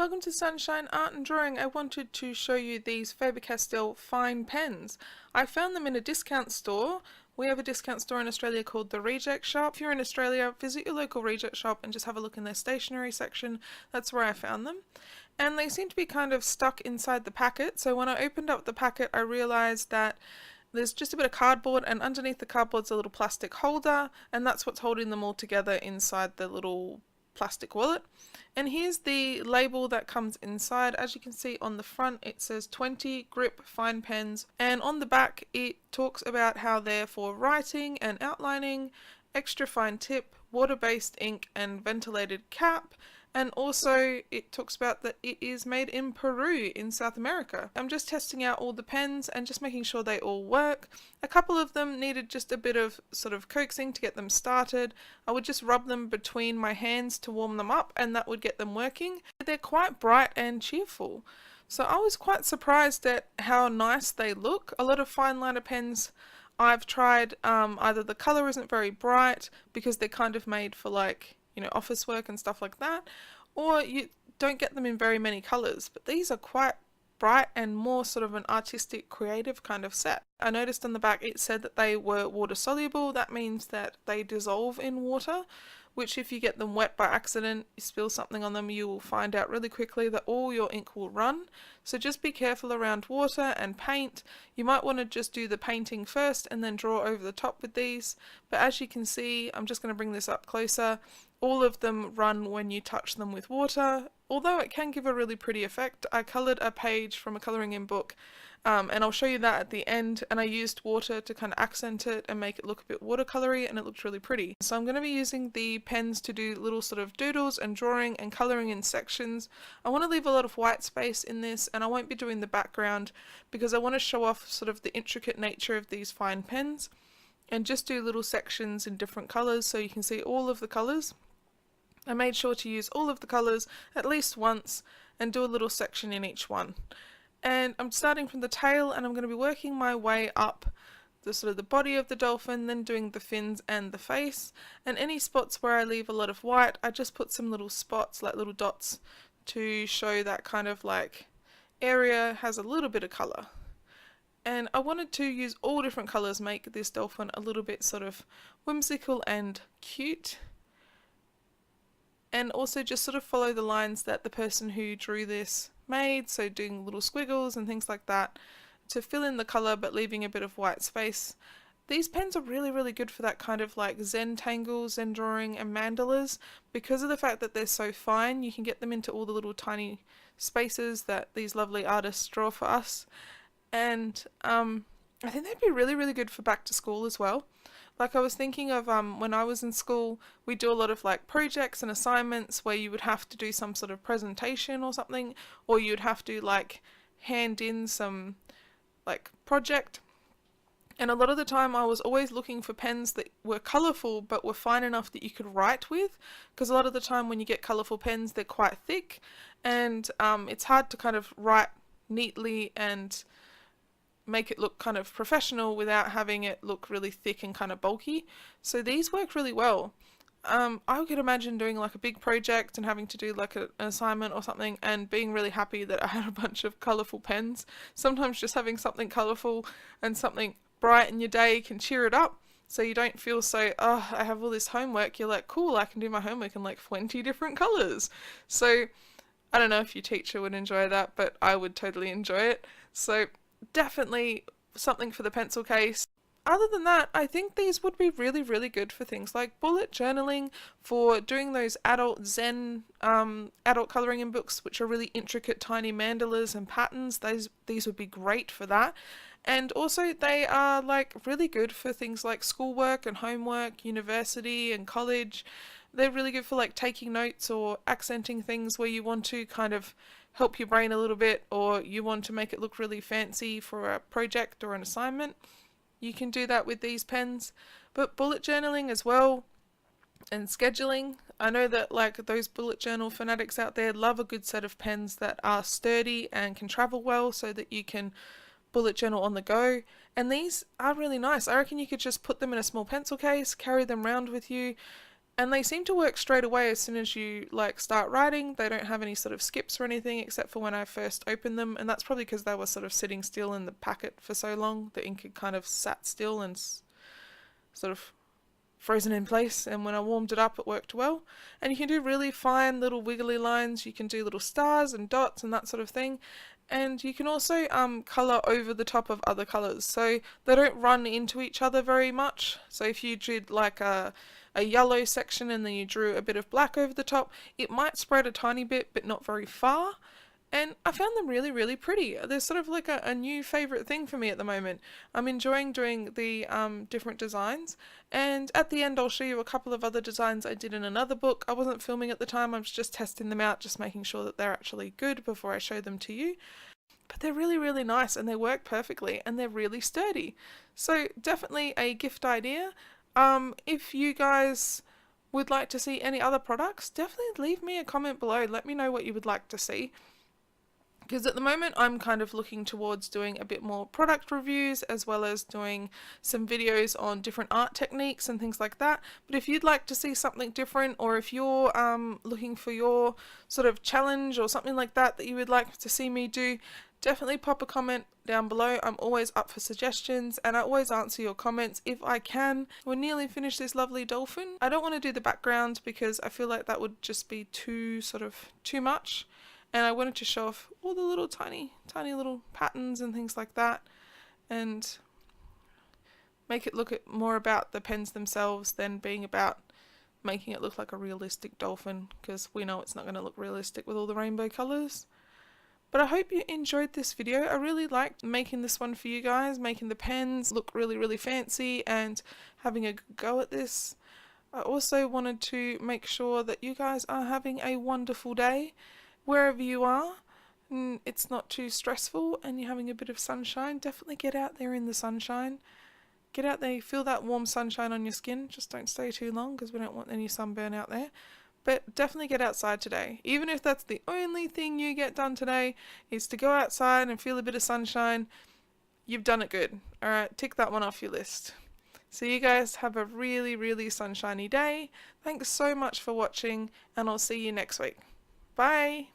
Welcome to Sunshine Art and Drawing. I wanted to show you these Faber Castell fine pens. I found them in a discount store. We have a discount store in Australia called the Reject Shop. If you're in Australia, visit your local Reject Shop and just have a look in their stationery section. That's where I found them. And they seem to be kind of stuck inside the packet. So when I opened up the packet, I realized that there's just a bit of cardboard, and underneath the cardboard's a little plastic holder, and that's what's holding them all together inside the little plastic wallet. And here's the label that comes inside. As you can see on the front, it says 20 grip fine pens, and on the back it talks about how they're for writing and outlining, extra fine tip, water-based ink and ventilated cap. And also it talks about that it is made in Peru in South America. I'm just testing out all the pens and just making sure they all work. A couple of them needed just a bit of sort of coaxing to get them started. I would just rub them between my hands to warm them up, and that would get them working. They're quite bright and cheerful. So I was quite surprised at how nice they look. A lot of fine liner pens I've tried, either the colour isn't very bright because they're kind of made for office work and stuff like that, or you don't get them in very many colours, but these are quite bright and more sort of an artistic creative kind of set. I noticed on the back it said that they were water soluble. That means that they dissolve in water, which if you get them wet by accident, you spill something on them, you will find out really quickly that all your ink will run. So just be careful around water and paint. You might want to just do the painting first and then draw over the top with these, but as you can see, I'm just going to bring this up closer. All of them run when you touch them with water, although it can give a really pretty effect. I coloured a page from a colouring in book, and I'll show you that at the end, and I used water to kind of accent it and make it look a bit watercolory, and it looked really pretty. So I'm going to be using the pens to do little sort of doodles and drawing and colouring in sections. I want to leave a lot of white space in this, and I won't be doing the background because I want to show off sort of the intricate nature of these fine pens and just do little sections in different colours so you can see all of the colours. I made sure to use all of the colours at least once and do a little section in each one. And I'm starting from the tail, and I'm going to be working my way up the sort of the body of the dolphin, then doing the fins and the face. And any spots where I leave a lot of white, I just put some little spots, like little dots, to show that kind of like area has a little bit of colour. And I wanted to use all different colours, make this dolphin a little bit sort of whimsical and cute. And also just sort of follow the lines that the person who drew this made, so doing little squiggles and things like that to fill in the colour but leaving a bit of white space. These pens are really good for that kind of like Zentangle, Zen drawing and mandalas. Because of the fact that they're so fine, you can get them into all the little tiny spaces that these lovely artists draw for us. And I think they'd be really good for back to school as well. Like I was thinking of when I was in school, we do a lot of like projects and assignments where you would have to do some sort of presentation or something, or you'd have to like hand in some like project. And a lot of the time I was always looking for pens that were colourful but were fine enough that you could write with, because a lot of the time when you get colourful pens, they're quite thick, and it's hard to kind of write neatly and make it look kind of professional without having it look really thick and kind of bulky. So these work really well. I could imagine doing like a big project and having to do like an assignment or something and being really happy that I had a bunch of colourful pens. Sometimes just having something colourful and something bright in your day can cheer it up, so you don't feel so, oh, I have all this homework. You're like, cool, I can do my homework in like 20 different colours. So I don't know if your teacher would enjoy that, but I would totally enjoy it. So definitely something for the pencil case. Other than that, I think these would be really good for things like bullet journaling, for doing those adult Zen adult colouring in books, which are really intricate tiny mandalas and patterns. These would be great for that. And also they are like really good for things like schoolwork and homework, university and college. They're really good for like taking notes or accenting things where you want to kind of help your brain a little bit, or you want to make it look really fancy for a project or an assignment. You can do that with these pens. But bullet journaling as well, and scheduling. I know that like those bullet journal fanatics out there love a good set of pens that are sturdy and can travel well so that you can bullet journal on the go. And these are really nice. I reckon you could just put them in a small pencil case, carry them around with you, and they seem to work straight away as soon as you like start writing. They don't have any sort of skips or anything except for when I first opened them, and that's probably because they were sort of sitting still in the packet for so long. The ink had kind of sat still and sort of frozen in place, and when I warmed it up it worked well. And you can do really fine little wiggly lines, you can do little stars and dots and that sort of thing, and you can also colour over the top of other colours so they don't run into each other very much. So if you did like a yellow section and then you drew a bit of black over the top, it might spread a tiny bit but not very far. And I found them really, really pretty. They're sort of like a new favourite thing for me at the moment. I'm enjoying doing the different designs. And at the end I'll show you a couple of other designs I did in another book. I wasn't filming at the time, I was just testing them out, just making sure that they're actually good before I show them to you. But they're really, really nice and they work perfectly and they're really sturdy. So definitely a gift idea. If you guys would like to see any other products, definitely leave me a comment below. Let me know what you would like to see. Because at the moment I'm kind of looking towards doing a bit more product reviews as well as doing some videos on different art techniques and things like that. But if you'd like to see something different, or if you're looking for your sort of challenge or something like that that you would like to see me do, definitely pop a comment down below. I'm always up for suggestions and I always answer your comments if I can. We're nearly finished this lovely dolphin. I don't want to do the background because I feel like that would just be too much. And I wanted to show off all the little tiny little patterns and things like that, and make it look more about the pens themselves than being about making it look like a realistic dolphin, because we know it's not going to look realistic with all the rainbow colours. But I hope you enjoyed this video. I really liked making this one for you guys, making the pens look really, really fancy and having a go at this. I also wanted to make sure that you guys are having a wonderful day. Wherever you are, it's not too stressful and you're having a bit of sunshine, definitely get out there in the sunshine. Get out there, feel that warm sunshine on your skin. Just don't stay too long because we don't want any sunburn out there. But definitely get outside today. Even if that's the only thing you get done today is to go outside and feel a bit of sunshine, you've done it good. Alright, tick that one off your list. So you guys have a really, really sunshiny day. Thanks so much for watching and I'll see you next week. Bye!